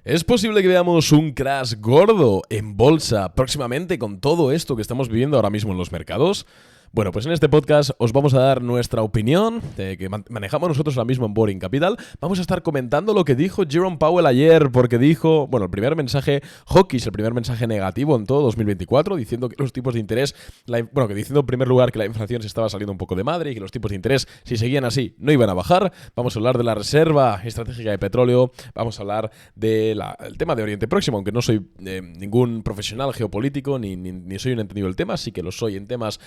¿Es posible que veamos un crash gordo en bolsa próximamente con todo esto que estamos viviendo ahora mismo en los mercados? Bueno, pues en este podcast os vamos a dar nuestra opinión, que manejamos nosotros ahora mismo en Boring Capital. Vamos a estar comentando lo que dijo Jerome Powell ayer, porque dijo, bueno, el primer mensaje hawkish, el primer mensaje negativo en todo 2024, diciendo que los tipos de interés, que diciendo en primer lugar que la inflación se estaba saliendo un poco de madre y que los tipos de interés, si seguían así, no iban a bajar. Vamos a hablar de la reserva estratégica de petróleo, vamos a hablar del tema de Oriente Próximo, aunque no soy ningún profesional geopolítico, ni soy un entendido del tema, sí que lo soy en temas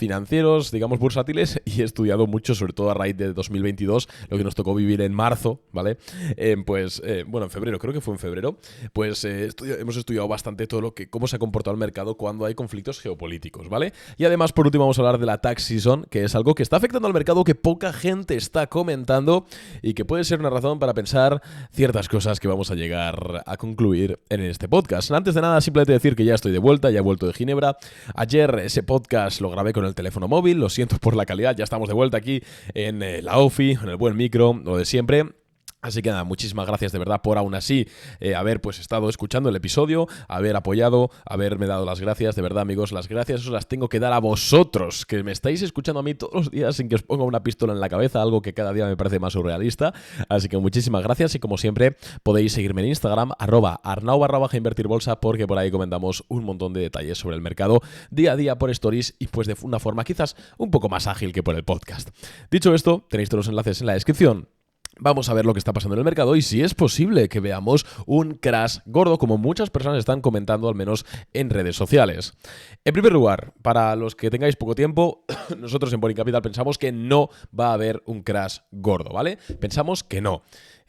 financieros, digamos bursátiles, y he estudiado mucho, sobre todo a raíz de 2022, lo que nos tocó vivir en marzo, ¿vale? En febrero, creo que fue en febrero, pues hemos estudiado bastante cómo se ha comportado el mercado cuando hay conflictos geopolíticos, ¿vale? Y además, por último, vamos a hablar de la tax season, que es algo que está afectando al mercado, que poca gente está comentando y que puede ser una razón para pensar ciertas cosas que vamos a llegar a concluir en este podcast. Antes de nada, simplemente decir que ya estoy de vuelta, ya he vuelto de Ginebra. Ayer ese podcast lo grabé con el teléfono móvil, lo siento por la calidad, ya estamos de vuelta aquí en la OFI, en el buen micro, lo de siempre. Así que nada, muchísimas gracias de verdad por aún así haber estado escuchando el episodio, haber apoyado, haberme dado las gracias. De verdad, amigos, las gracias os las tengo que dar a vosotros, que me estáis escuchando a mí todos los días sin que os ponga una pistola en la cabeza, algo que cada día me parece más surrealista. Así que muchísimas gracias y como siempre podéis seguirme en Instagram, @arnau_invertirbolsa, porque por ahí comentamos un montón de detalles sobre el mercado día a día por stories y pues de una forma quizás un poco más ágil que por el podcast. Dicho esto, tenéis todos los enlaces en la descripción. Vamos a ver lo que está pasando en el mercado y si es posible que veamos un crash gordo, como muchas personas están comentando, al menos en redes sociales. En primer lugar, para los que tengáis poco tiempo, nosotros en Boring Capital pensamos que no va a haber un crash gordo, ¿vale? Pensamos que no.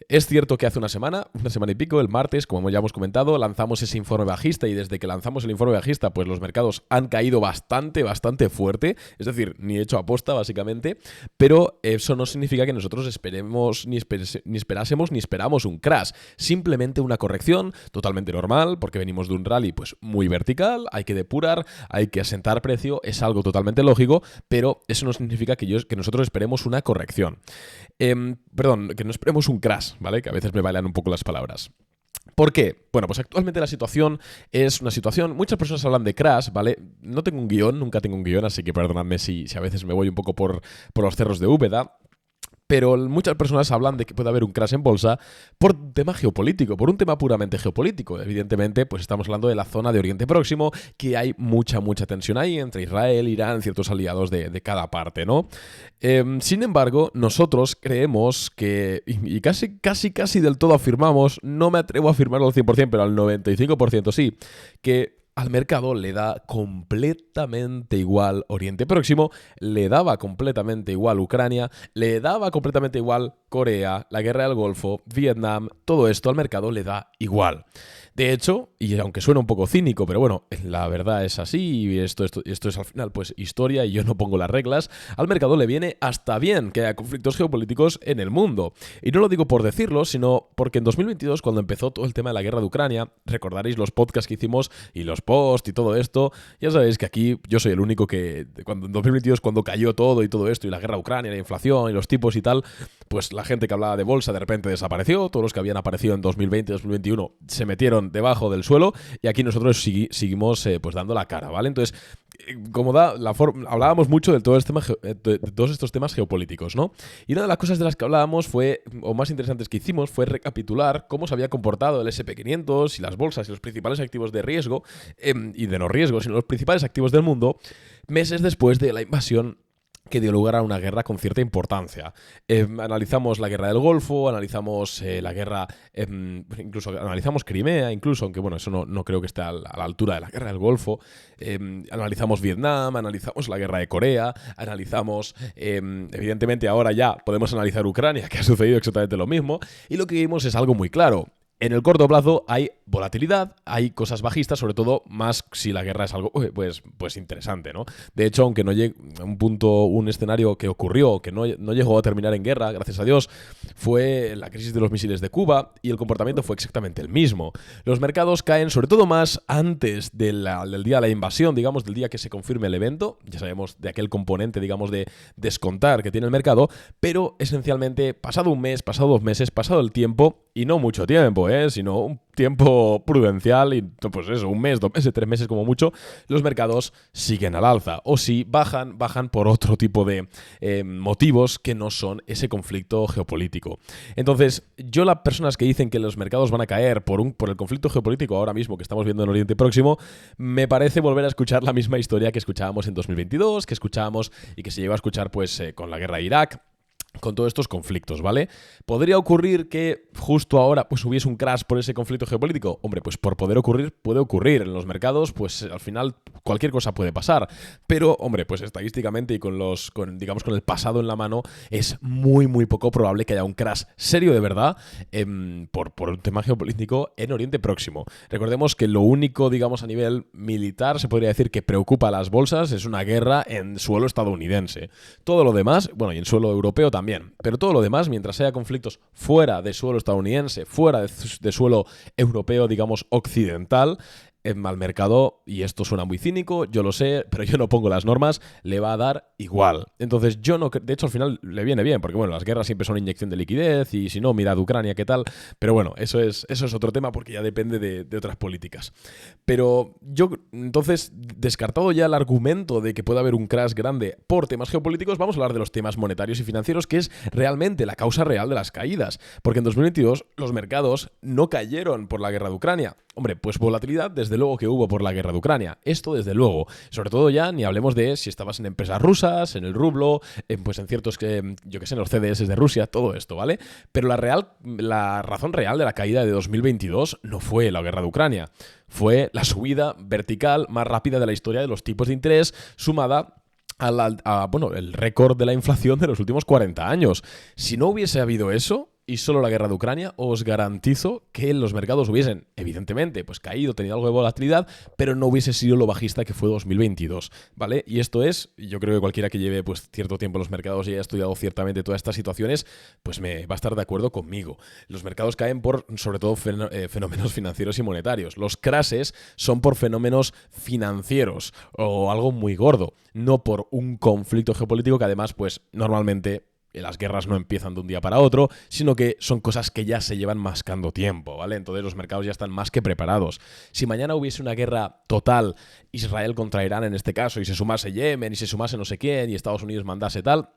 Es cierto que hace una semana y pico, el martes, como ya hemos comentado, lanzamos ese informe bajista y desde que lanzamos el informe bajista, pues los mercados han caído bastante fuerte, es decir, ni hecho aposta básicamente, pero eso no significa que nosotros esperemos, ni esperamos un crash, simplemente una corrección totalmente normal, porque venimos de un rally pues muy vertical, hay que depurar, hay que asentar precio, es algo totalmente lógico, pero eso no significa que nosotros esperemos una corrección. Que no esperemos un crash, ¿vale? Que a veces me bailan un poco las palabras. ¿Por qué? Bueno, pues actualmente la situación es una situación... Muchas personas hablan de crash, ¿vale? No tengo un guión, nunca tengo un guión, así que perdonadme si a veces me voy un poco por los cerros de Úbeda. Pero muchas personas hablan de que puede haber un crash en bolsa por un tema geopolítico, por un tema puramente geopolítico. Evidentemente, pues estamos hablando de la zona de Oriente Próximo, que hay mucha tensión ahí entre Israel, Irán, ciertos aliados de cada parte, ¿no? Sin embargo, nosotros creemos que, y casi del todo afirmamos, no me atrevo a afirmarlo al 100%, pero al 95% sí, que al mercado le da completamente igual Oriente Próximo, le daba completamente igual Ucrania, le daba completamente igual Corea, la guerra del Golfo, Vietnam, todo esto al mercado le da igual. De hecho, y aunque suena un poco cínico, pero bueno, la verdad es así y esto es al final pues historia y yo no pongo las reglas, al mercado le viene hasta bien que haya conflictos geopolíticos en el mundo. Y no lo digo por decirlo, sino porque en 2022, cuando empezó todo el tema de la guerra de Ucrania, recordaréis los podcasts que hicimos y los posts y todo esto, ya sabéis que aquí yo soy el único que, en 2022, cuando cayó todo y todo esto, y la guerra de Ucrania, la inflación y los tipos y tal, pues la gente que hablaba de bolsa de repente desapareció, todos los que habían aparecido en 2020, 2021 se metieron debajo del suelo y aquí nosotros seguimos pues dando la cara, ¿vale? Entonces, hablábamos mucho de todos estos temas geopolíticos, ¿no? Y una de las cosas de las que hablábamos más interesantes que hicimos, fue recapitular cómo se había comportado el S&P 500 y las bolsas y los principales activos de riesgo, y de no riesgo, sino los principales activos del mundo, meses después de la invasión que dio lugar a una guerra con cierta importancia. Analizamos la guerra del Golfo, analizamos la guerra, incluso analizamos Crimea, incluso, aunque bueno, eso no creo que esté a la altura de la guerra del Golfo. Analizamos Vietnam, analizamos la guerra de Corea, analizamos, evidentemente ahora ya podemos analizar Ucrania, que ha sucedido exactamente lo mismo, y lo que vimos es algo muy claro. En el corto plazo hay volatilidad, hay cosas bajistas, sobre todo más si la guerra es algo pues interesante, ¿no? De hecho, aunque no llegue a un escenario que ocurrió, que no llegó a terminar en guerra, gracias a Dios, fue la crisis de los misiles de Cuba y el comportamiento fue exactamente el mismo. Los mercados caen, sobre todo más antes del día de la invasión, digamos, del día que se confirme el evento, ya sabemos de aquel componente, digamos, de descontar que tiene el mercado, pero esencialmente pasado un mes, pasado 2 meses, pasado el tiempo, y no mucho tiempo, sino un tiempo prudencial y pues eso, un mes, 2 meses, 3 meses como mucho, los mercados siguen al alza. O si bajan por otro tipo de motivos que no son ese conflicto geopolítico. Entonces, las personas que dicen que los mercados van a caer por el conflicto geopolítico ahora mismo que estamos viendo en Oriente Próximo, me parece volver a escuchar la misma historia que escuchábamos en 2022, que escuchábamos y que se lleva a escuchar pues con la guerra de Irak, con todos estos conflictos, ¿vale? ¿Podría ocurrir que justo ahora pues hubiese un crash por ese conflicto geopolítico? Hombre, pues por poder ocurrir, puede ocurrir. En los mercados, pues al final cualquier cosa puede pasar. Pero, hombre, pues estadísticamente y digamos con el pasado en la mano, es muy, muy poco probable que haya un crash serio de verdad por un tema geopolítico en Oriente Próximo. Recordemos que lo único, digamos, a nivel militar, se podría decir que preocupa a las bolsas, es una guerra en suelo estadounidense. Todo lo demás, bueno, y en suelo europeo también, pero todo lo demás, mientras haya conflictos fuera de suelo estadounidense, fuera de suelo europeo, digamos, occidental, al mercado, y esto suena muy cínico, yo lo sé, pero yo no pongo las normas, le va a dar igual. Entonces yo no, de hecho al final le viene bien, porque bueno, las guerras siempre son inyección de liquidez, y si no, mirad Ucrania, qué tal, pero bueno, eso es otro tema porque ya depende de otras políticas. Pero yo, entonces, descartado ya el argumento de que pueda haber un crash grande por temas geopolíticos, vamos a hablar de los temas monetarios y financieros, que es realmente la causa real de las caídas, porque en 2022 los mercados no cayeron por la guerra de Ucrania. Hombre, pues volatilidad desde luego que hubo por la guerra de Ucrania. Esto desde luego. Sobre todo ya ni hablemos de si estabas en empresas rusas, en el rublo, pues en ciertos, yo que sé, en los CDS de Rusia, todo esto, ¿vale? Pero la razón real de la caída de 2022 no fue la guerra de Ucrania. Fue la subida vertical más rápida de la historia de los tipos de interés sumada el récord de la inflación de los últimos 40 años. Si no hubiese habido eso y solo la guerra de Ucrania, os garantizo que los mercados hubiesen, evidentemente, pues caído, tenido algo de volatilidad, pero no hubiese sido lo bajista que fue 2022, ¿vale? Y esto yo creo que cualquiera que lleve pues cierto tiempo en los mercados y haya estudiado ciertamente todas estas situaciones, pues me va a estar de acuerdo conmigo. Los mercados caen por, sobre todo, fenómenos financieros y monetarios. Los crashes son por fenómenos financieros o algo muy gordo, no por un conflicto geopolítico que además, pues, normalmente las guerras no empiezan de un día para otro, sino que son cosas que ya se llevan mascando tiempo, ¿vale? Entonces los mercados ya están más que preparados. Si mañana hubiese una guerra total, Israel contra Irán en este caso, y se sumase Yemen, y se sumase no sé quién, y Estados Unidos mandase tal,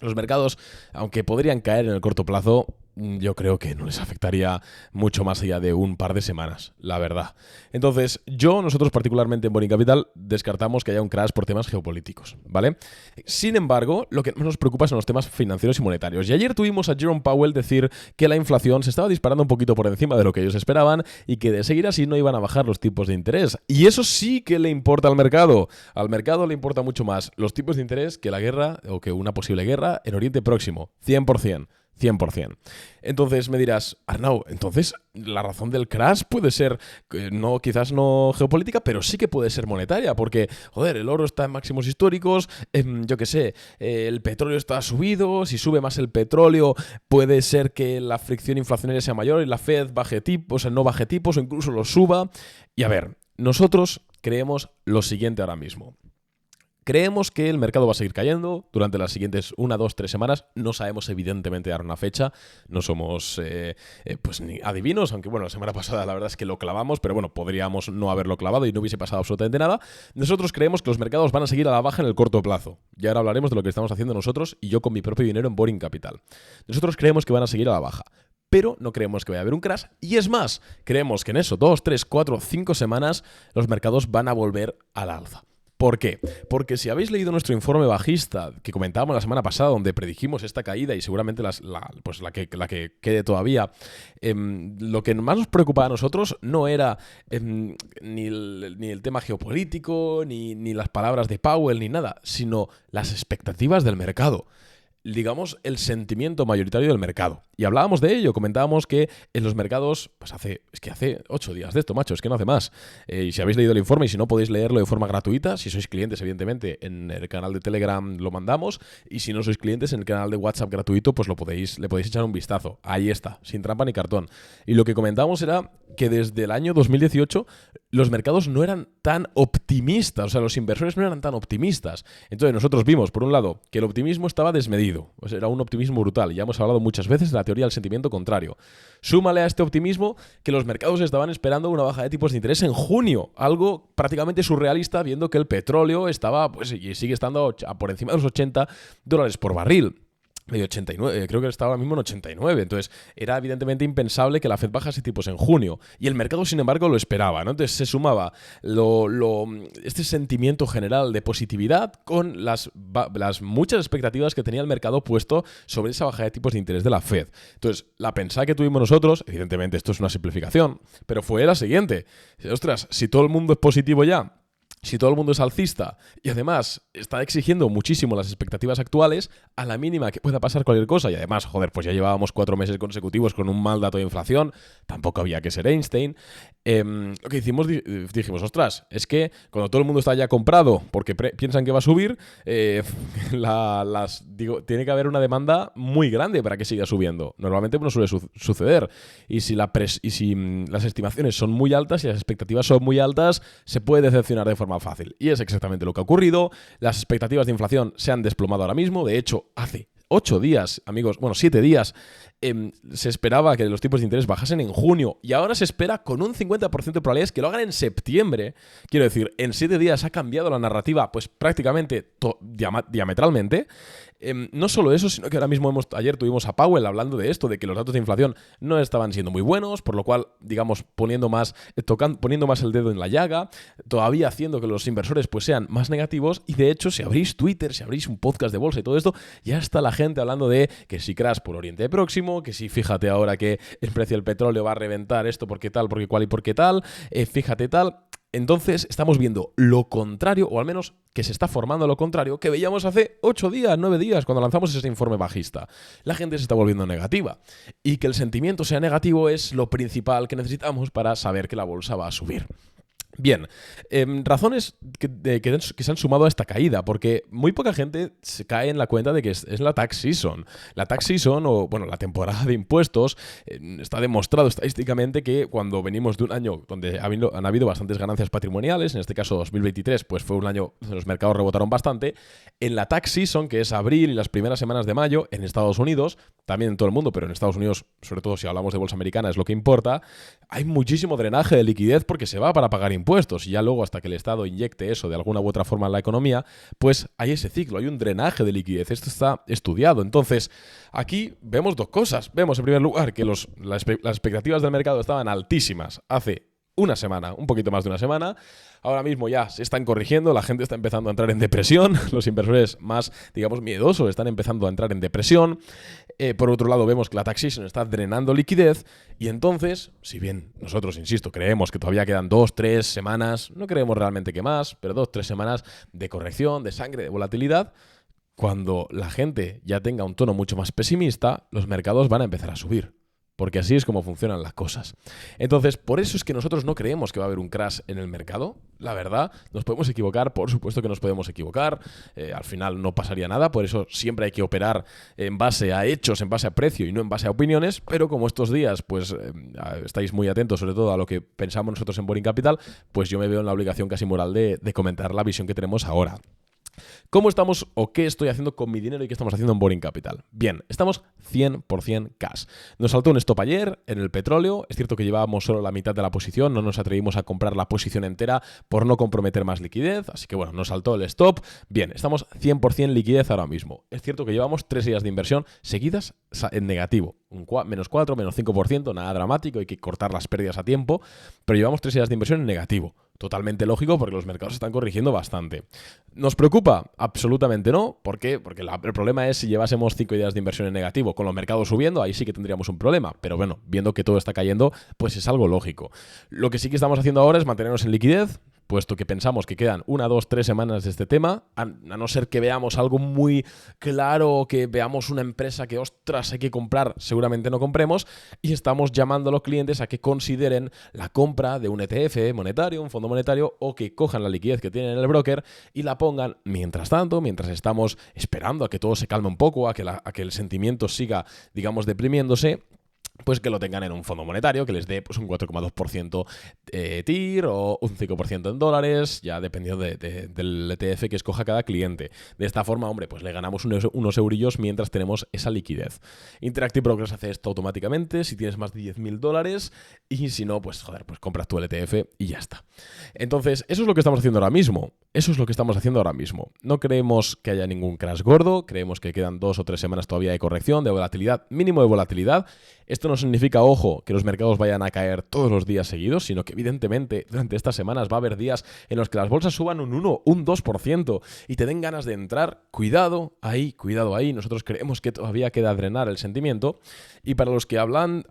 los mercados, aunque podrían caer en el corto plazo, yo creo que no les afectaría mucho más allá de un par de semanas, la verdad. Entonces, nosotros particularmente en Boring Capital, descartamos que haya un crash por temas geopolíticos, ¿vale? Sin embargo, lo que más nos preocupa son los temas financieros y monetarios. Y ayer tuvimos a Jerome Powell decir que la inflación se estaba disparando un poquito por encima de lo que ellos esperaban y que de seguir así no iban a bajar los tipos de interés. Y eso sí que le importa al mercado. Al mercado le importa mucho más los tipos de interés que la guerra o que una posible guerra en Oriente Próximo. 100%. 100%. Entonces me dirás, Arnau, entonces la razón del crash puede ser, quizás no geopolítica, pero sí que puede ser monetaria, porque, joder, el oro está en máximos históricos, yo qué sé, el petróleo está subido, si sube más el petróleo puede ser que la fricción inflacionaria sea mayor y la Fed baje tipos, no baje tipos o incluso los suba. Y a ver, nosotros creemos lo siguiente ahora mismo. Creemos que el mercado va a seguir cayendo durante las siguientes 1, 2, 3 semanas. No sabemos evidentemente dar una fecha. No somos pues ni adivinos, aunque bueno, la semana pasada la verdad es que lo clavamos, pero bueno, podríamos no haberlo clavado y no hubiese pasado absolutamente nada. Nosotros creemos que los mercados van a seguir a la baja en el corto plazo. Y ahora hablaremos de lo que estamos haciendo nosotros y yo con mi propio dinero en Boring Capital. Nosotros creemos que van a seguir a la baja, pero no creemos que vaya a haber un crash. Y es más, creemos que en eso, 2, 3, 4, 5 semanas, los mercados van a volver al alza. ¿Por qué? Porque si habéis leído nuestro informe bajista que comentábamos la semana pasada, donde predijimos esta caída y seguramente la que quede todavía, lo que más nos preocupaba a nosotros no era ni el tema geopolítico, ni las palabras de Powell, ni nada, sino las expectativas del mercado. Digamos, el sentimiento mayoritario del mercado. Y hablábamos de ello, comentábamos que en los mercados, pues hace 8 días de esto, macho, es que no hace más. Y si habéis leído el informe y si no podéis leerlo de forma gratuita, si sois clientes, evidentemente, en el canal de Telegram lo mandamos, y si no sois clientes, en el canal de WhatsApp gratuito, pues le podéis echar un vistazo. Ahí está, sin trampa ni cartón. Y lo que comentábamos era que desde el año 2018 los mercados no eran tan optimistas, o sea, los inversores no eran tan optimistas. Entonces nosotros vimos, por un lado, que el optimismo estaba desmedido. sentido. Pues era un optimismo brutal. Ya hemos hablado muchas veces de la teoría del sentimiento contrario. Súmale a este optimismo que los mercados estaban esperando una baja de tipos de interés en junio, algo prácticamente surrealista viendo que el petróleo estaba, pues, y sigue estando por encima de los $80 por barril. Medio 89, creo que está ahora mismo en 89. Entonces, era evidentemente impensable que la Fed bajase tipos en junio. Y el mercado, sin embargo, lo esperaba, ¿no? Entonces, se sumaba este sentimiento general de positividad con las muchas expectativas que tenía el mercado puesto sobre esa bajada de tipos de interés de la Fed. Entonces, la pensada que tuvimos nosotros, evidentemente esto es una simplificación, pero fue la siguiente. Ostras, si todo el mundo es positivo ya, si todo el mundo es alcista y además está exigiendo muchísimo las expectativas actuales, a la mínima que pueda pasar cualquier cosa, y además, joder, pues ya llevábamos 4 meses consecutivos con un mal dato de inflación, tampoco había que ser Einstein. Lo que hicimos, dijimos, ostras, es que cuando todo el mundo está ya comprado porque piensan que va a subir, tiene que haber una demanda muy grande para que siga subiendo. Normalmente no suele suceder. Y si las estimaciones son muy altas y las expectativas son muy altas, se puede decepcionar de forma fácil. Y es exactamente lo que ha ocurrido. Las expectativas de inflación se han desplomado ahora mismo. De hecho, hace 8 días, amigos, 7 días, se esperaba que los tipos de interés bajasen en junio y ahora se espera con un 50% de probabilidades que lo hagan en septiembre. Quiero decir, en 7 días ha cambiado la narrativa pues prácticamente diametralmente. No solo eso, sino que ahora mismo ayer tuvimos a Powell hablando de esto, de que los datos de inflación no estaban siendo muy buenos, por lo cual, digamos, poniendo más el dedo en la llaga, todavía haciendo que los inversores pues sean más negativos. Y de hecho, si abrís Twitter, si abrís un podcast de bolsa y todo esto, ya está la gente hablando de que si crash por Oriente Próximo, que si fíjate ahora que el precio del petróleo va a reventar esto porque tal, porque cual y porque tal, fíjate tal. Entonces estamos viendo lo contrario, o al menos que se está formando lo contrario, que veíamos hace 8 días, 9 días, cuando lanzamos ese informe bajista. La gente se está volviendo negativa. Y que el sentimiento sea negativo es lo principal que necesitamos para saber que la bolsa va a subir. Bien, razones que se han sumado a esta caída, porque muy poca gente se cae en la cuenta de que es la tax season. La tax season, o bueno, la temporada de impuestos, está demostrado estadísticamente que cuando venimos de un año donde han habido bastantes ganancias patrimoniales, en este caso 2023, pues fue un año donde los mercados rebotaron bastante, en la tax season, que es abril y las primeras semanas de mayo, en Estados Unidos, también en todo el mundo, pero en Estados Unidos, sobre todo si hablamos de bolsa americana, es lo que importa, hay muchísimo drenaje de liquidez porque se va para pagar impuestos y ya luego hasta que el Estado inyecte eso de alguna u otra forma en la economía, pues hay ese ciclo, hay un drenaje de liquidez. Esto está estudiado. Entonces, aquí vemos dos cosas. Vemos en primer lugar que las expectativas del mercado estaban altísimas hace una semana, un poquito más de una semana. Ahora mismo ya se están corrigiendo, la gente está empezando a entrar en depresión, los inversores más, digamos, miedosos están empezando a entrar en depresión. Por otro lado, vemos que la tax season está drenando liquidez y entonces, si bien nosotros, insisto, creemos que todavía quedan 2-3 semanas, no creemos realmente que más, pero 2-3 semanas de corrección, de sangre, de volatilidad, cuando la gente ya tenga un tono mucho más pesimista, los mercados van a empezar a subir. Porque así es como funcionan las cosas. Entonces, por eso es que nosotros no creemos que va a haber un crash en el mercado. La verdad, nos podemos equivocar, por supuesto que nos podemos equivocar. Al final no pasaría nada, por eso siempre hay que operar en base a hechos, en base a precio y no en base a opiniones. Pero como estos días, pues estáis muy atentos sobre todo a lo que pensamos nosotros en Boring Capital, pues yo me veo en la obligación casi moral de comentar la visión que tenemos ahora. ¿Cómo estamos o qué estoy haciendo con mi dinero y qué estamos haciendo en Boring Capital? Bien, estamos 100% cash. Nos saltó un stop ayer en el petróleo. Es cierto que llevábamos solo la mitad de la posición, no nos atrevimos a comprar la posición entera por no comprometer más liquidez, así que bueno, nos saltó el stop. Bien, estamos 100% liquidez ahora mismo. Es cierto que llevamos 3 días de inversión seguidas en negativo. Menos 4, menos 5%, nada dramático, hay que cortar las pérdidas a tiempo, pero llevamos 3 días de inversión en negativo. Totalmente lógico porque los mercados están corrigiendo bastante. ¿Nos preocupa? Absolutamente no. ¿Por qué? Porque el problema es si llevásemos 5 días de inversión en negativo con los mercados subiendo, ahí sí que tendríamos un problema. Pero bueno, viendo que todo está cayendo, pues es algo lógico. Lo que sí que estamos haciendo ahora es mantenernos en liquidez, puesto que pensamos que quedan 1, 2, 3 semanas de este tema, a no ser que veamos algo muy claro, que veamos una empresa que, ostras, hay que comprar, seguramente no compremos, y estamos llamando a los clientes a que consideren la compra de un ETF monetario, un fondo monetario, o que cojan la liquidez que tienen en el broker y la pongan mientras tanto, mientras estamos esperando a que todo se calme un poco, a que el sentimiento siga, digamos, deprimiéndose, pues que lo tengan en un fondo monetario que les dé pues un 4,2% TIR o un 5% en dólares, ya dependiendo del ETF que escoja cada cliente. De esta forma, hombre, pues le ganamos unos eurillos mientras tenemos esa liquidez. Interactive Brokers hace esto automáticamente si tienes más de $10.000 y si no, pues joder, pues compras tu ETF y ya está. Entonces, eso es lo que estamos haciendo ahora mismo. No creemos que haya ningún crash gordo, creemos que quedan 2 o 3 semanas todavía de corrección, de volatilidad, mínimo de volatilidad. Esto no significa, ojo, que los mercados vayan a caer todos los días seguidos, sino que evidentemente durante estas semanas va a haber días en los que las bolsas suban un 1, un 2% y te den ganas de entrar. Cuidado ahí. Nosotros creemos que todavía queda drenar el sentimiento. Y para los que hablan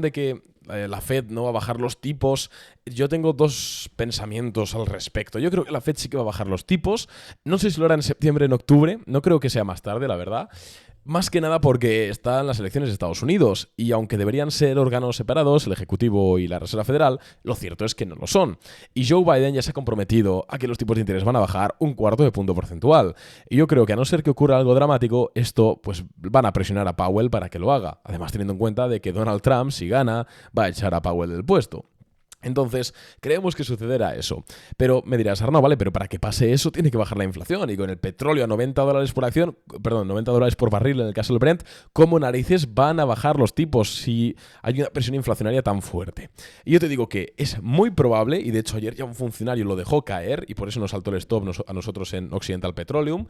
de que la Fed no va a bajar los tipos, yo tengo 2 pensamientos al respecto. Yo creo que la Fed sí que va a bajar los tipos. No sé si lo hará en septiembre o en octubre. No creo que sea más tarde, la verdad. Más que nada porque están las elecciones de Estados Unidos y aunque deberían ser órganos separados, el Ejecutivo y la Reserva Federal, lo cierto es que no lo son. Y Joe Biden ya se ha comprometido a que los tipos de interés van a bajar un 1/4 punto porcentual. Y yo creo que a no ser que ocurra algo dramático, esto pues van a presionar a Powell para que lo haga. Además, teniendo en cuenta de que Donald Trump, si gana, va a echar a Powell del puesto. Entonces, creemos que sucederá eso. Pero me dirás, Arnau, vale, pero para que pase eso tiene que bajar la inflación. Y con el petróleo a $90 por acción, $90 por barril en el caso del Brent, ¿cómo narices van a bajar los tipos si hay una presión inflacionaria tan fuerte? Y yo te digo que es muy probable, y de hecho ayer ya un funcionario lo dejó caer, y por eso nos saltó el stop a nosotros en Occidental Petroleum,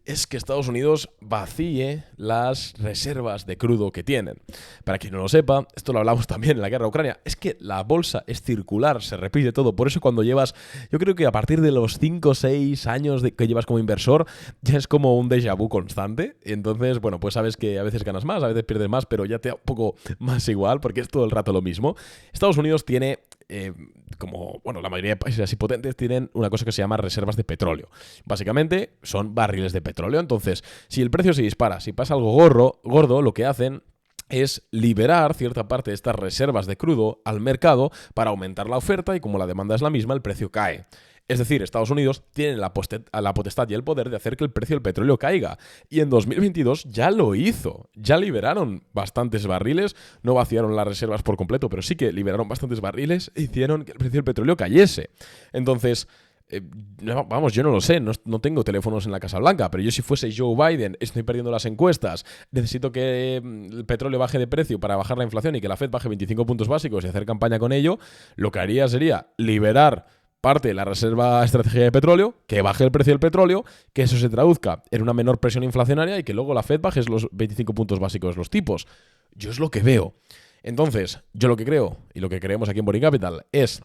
es que Estados Unidos vacíe las reservas de crudo que tienen. Para quien no lo sepa, esto lo hablamos también en la guerra de Ucrania, es que la bolsa es circular, se repite todo. Por eso cuando llevas, yo creo que a partir de los 5 o 6 años que llevas como inversor, ya es como un déjà vu constante. Entonces, bueno, pues sabes que a veces ganas más, a veces pierdes más, pero ya te da un poco más igual, porque es todo el rato lo mismo. Estados Unidos tiene... la mayoría de países así potentes tienen una cosa que se llama reservas de petróleo. Básicamente son barriles de petróleo. Entonces, si el precio se dispara, si pasa algo gordo, lo que hacen es liberar cierta parte de estas reservas de crudo al mercado para aumentar la oferta y como la demanda es la misma, el precio cae. Es decir, Estados Unidos tiene la potestad y el poder de hacer que el precio del petróleo caiga. Y en 2022 ya lo hizo. Ya liberaron bastantes barriles. No vaciaron las reservas por completo, pero sí que liberaron bastantes barriles e hicieron que el precio del petróleo cayese. Entonces... yo no lo sé, no tengo teléfonos en la Casa Blanca, pero yo si fuese Joe Biden, estoy perdiendo las encuestas, necesito que el petróleo baje de precio para bajar la inflación y que la Fed baje 25 puntos básicos y hacer campaña con ello, lo que haría sería liberar parte de la reserva estratégica de petróleo, que baje el precio del petróleo, que eso se traduzca en una menor presión inflacionaria y que luego la Fed baje los 25 puntos básicos los tipos. Yo es lo que veo. Entonces, yo lo que creo y lo que creemos aquí en Boring Capital es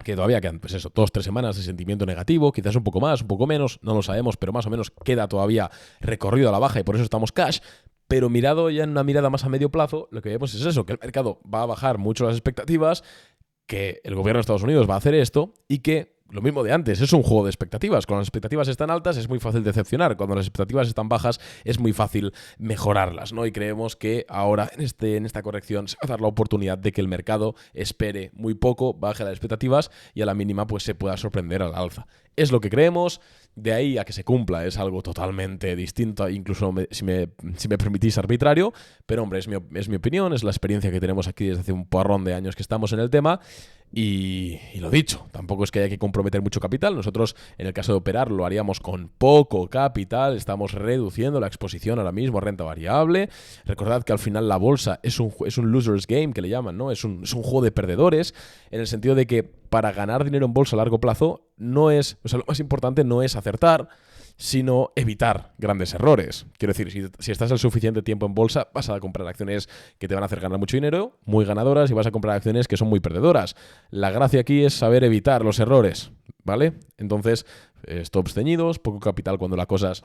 que todavía quedan, 2 o 3 semanas de sentimiento negativo, quizás un poco más, un poco menos, no lo sabemos, pero más o menos queda todavía recorrido a la baja y por eso estamos cash. Pero mirado ya en una mirada más a medio plazo, lo que vemos es eso, que el mercado va a bajar mucho las expectativas, que el gobierno de Estados Unidos va a hacer esto y que lo mismo de antes, es un juego de expectativas. Cuando las expectativas están altas es muy fácil decepcionar. Cuando las expectativas están bajas es muy fácil mejorarlas, ¿no? Y creemos que ahora en esta corrección se va a dar la oportunidad de que el mercado espere muy poco, baje las expectativas y a la mínima pues se pueda sorprender al alza. Es lo que creemos. De ahí a que se cumpla es algo totalmente distinto, incluso si me permitís arbitrario, pero hombre, es mi opinión, es la experiencia que tenemos aquí desde hace un porrón de años que estamos en el tema y lo dicho, tampoco es que haya que comprometer mucho capital. Nosotros en el caso de operar lo haríamos con poco capital, estamos reduciendo la exposición ahora mismo a renta variable. Recordad que al final la bolsa es un loser's game que le llaman, ¿no? Es un juego de perdedores en el sentido de que para ganar dinero en bolsa a largo plazo lo más importante no es acertar, sino evitar grandes errores. Quiero decir, si estás el suficiente tiempo en bolsa, vas a comprar acciones que te van a hacer ganar mucho dinero, muy ganadoras, y vas a comprar acciones que son muy perdedoras. La gracia aquí es saber evitar los errores, ¿vale? Entonces, stops ceñidos, poco capital cuando las cosas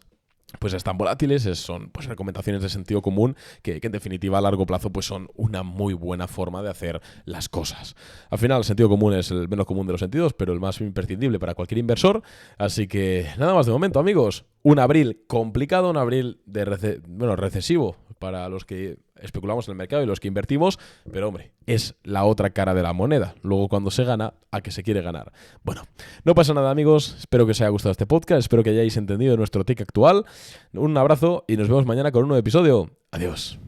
pues están volátiles, son pues recomendaciones de sentido común que en definitiva a largo plazo pues son una muy buena forma de hacer las cosas. Al final el sentido común es el menos común de los sentidos, pero el más imprescindible para cualquier inversor. Así que nada más de momento, amigos. Un abril complicado, un abril recesivo para los que especulamos en el mercado y los que invertimos, pero hombre, es la otra cara de la moneda. Luego cuando se gana, ¿a qué se quiere ganar? Bueno, no pasa nada, amigos. Espero que os haya gustado este podcast, espero que hayáis entendido nuestro tick actual. Un abrazo y nos vemos mañana con un nuevo episodio. Adiós.